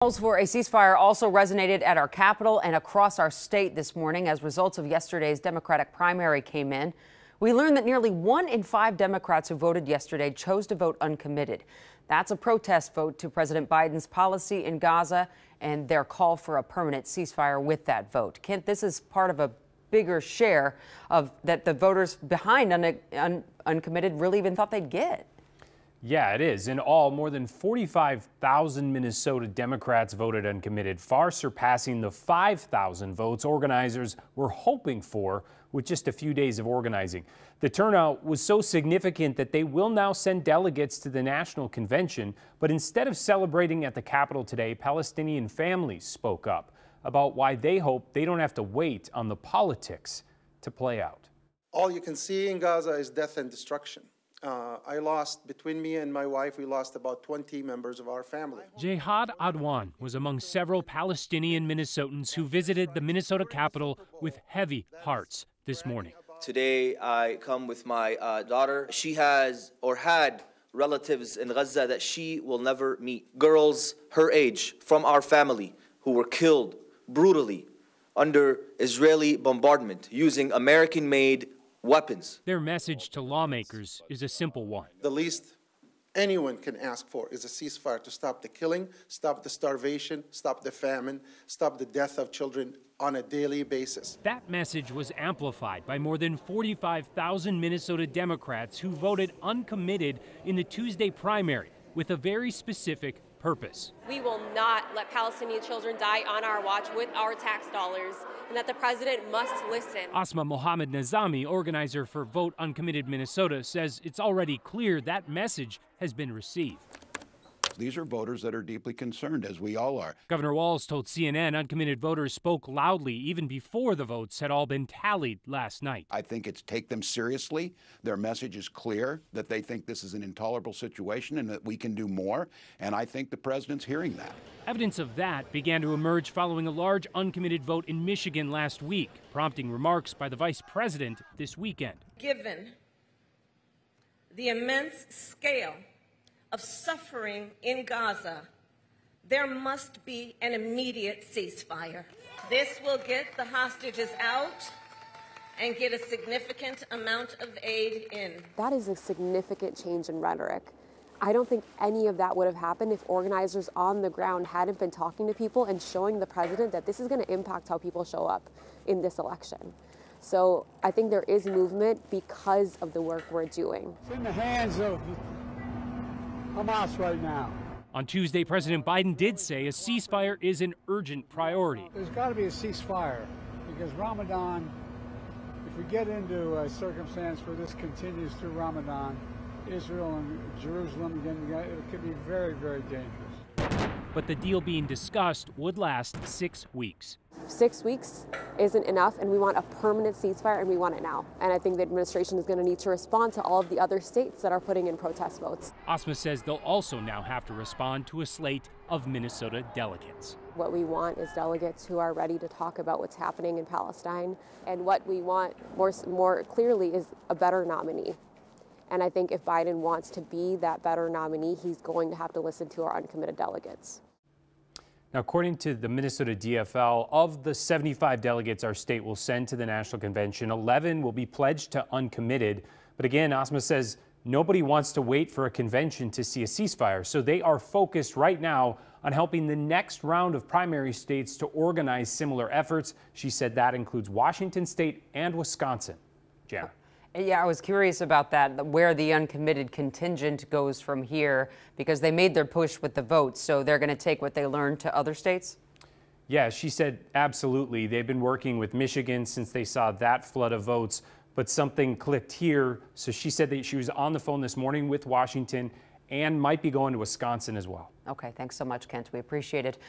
Calls for a ceasefire also resonated at our capital and across our state this morning as results of yesterday's Democratic primary came in. We learned that nearly 1 in 5 Democrats who voted yesterday chose to vote uncommitted. That's a protest vote to President Biden's policy in Gaza and their call for a permanent ceasefire with that vote. Kent, this is part of a bigger share of that the voters behind uncommitted really even thought they'd get. Yeah, it is. In all, more than 45,000 Minnesota Democrats voted uncommitted, far surpassing the 5,000 votes organizers were hoping for with just a few days of organizing. The turnout was so significant that they will now send delegates to the national convention. But instead of celebrating at the Capitol today, Palestinian families spoke up about why they hope they don't have to wait on the politics to play out. All you can see in Gaza is death and destruction. Between me and my wife, we lost about 20 members of our family. Jihad Adwan was among several Palestinian Minnesotans who visited the Minnesota Capitol with heavy hearts this morning. Today, I come with my daughter. She has or had relatives in Gaza that she will never meet. Girls her age from our family who were killed brutally under Israeli bombardment using American-made weapons. Their message to lawmakers is a simple one. The least anyone can ask for is a ceasefire to stop the killing, stop the starvation, stop the famine, stop the death of children on a daily basis. That message was amplified by more than 45,000 Minnesota Democrats who voted uncommitted in the Tuesday primary with a very specific purpose. We will not let Palestinian children die on our watch with our tax dollars, and that the president must listen. Asma Mohammed Nazami, organizer for Vote Uncommitted Minnesota, says it's already clear that message has been received. These are voters that are deeply concerned, as we all are. Governor Walz told CNN uncommitted voters spoke loudly even before the votes had all been tallied last night. I think it's take them seriously. Their message is clear that they think this is an intolerable situation and that we can do more. And I think the president's hearing that. Evidence of that began to emerge following a large uncommitted vote in Michigan last week, prompting remarks by the vice president this weekend. Given the immense scale of suffering in Gaza, there must be an immediate ceasefire. This will get the hostages out and get a significant amount of aid in. That is a significant change in rhetoric. I don't think any of that would have happened if organizers on the ground hadn't been talking to people and showing the president that this is going to impact how people show up in this election. So I think there is movement because of the work we're doing. It's in the hands of Hamas right now. On Tuesday, President Biden did say a ceasefire is an urgent priority. There's got to be a ceasefire because Ramadan, if we get into a circumstance where this continues through Ramadan, Israel and Jerusalem again, it could be very, very dangerous. But the deal being discussed would last 6 weeks. 6 weeks isn't enough, and we want a permanent ceasefire, and we want it now. And I think the administration is going to need to respond to all of the other states that are putting in protest votes. Asma says they'll also now have to respond to a slate of Minnesota delegates. What we want is delegates who are ready to talk about what's happening in Palestine, and what we want more clearly is a better nominee. And I think if Biden wants to be that better nominee, he's going to have to listen to our uncommitted delegates. Now, according to the Minnesota DFL, of the 75 delegates our state will send to the National Convention, 11 will be pledged to uncommitted. But again, Asma says nobody wants to wait for a convention to see a ceasefire. So they are focused right now on helping the next round of primary states to organize similar efforts. She said that includes Washington State and Wisconsin. Jana. Yeah, I was curious about that, where the uncommitted contingent goes from here, because they made their push with the votes, so they're going to take what they learned to other states? Yeah, she said absolutely. They've been working with Michigan since they saw that flood of votes, but something clicked here. So she said that she was on the phone this morning with Washington and might be going to Wisconsin as well. Okay, thanks so much, Kent. We appreciate it.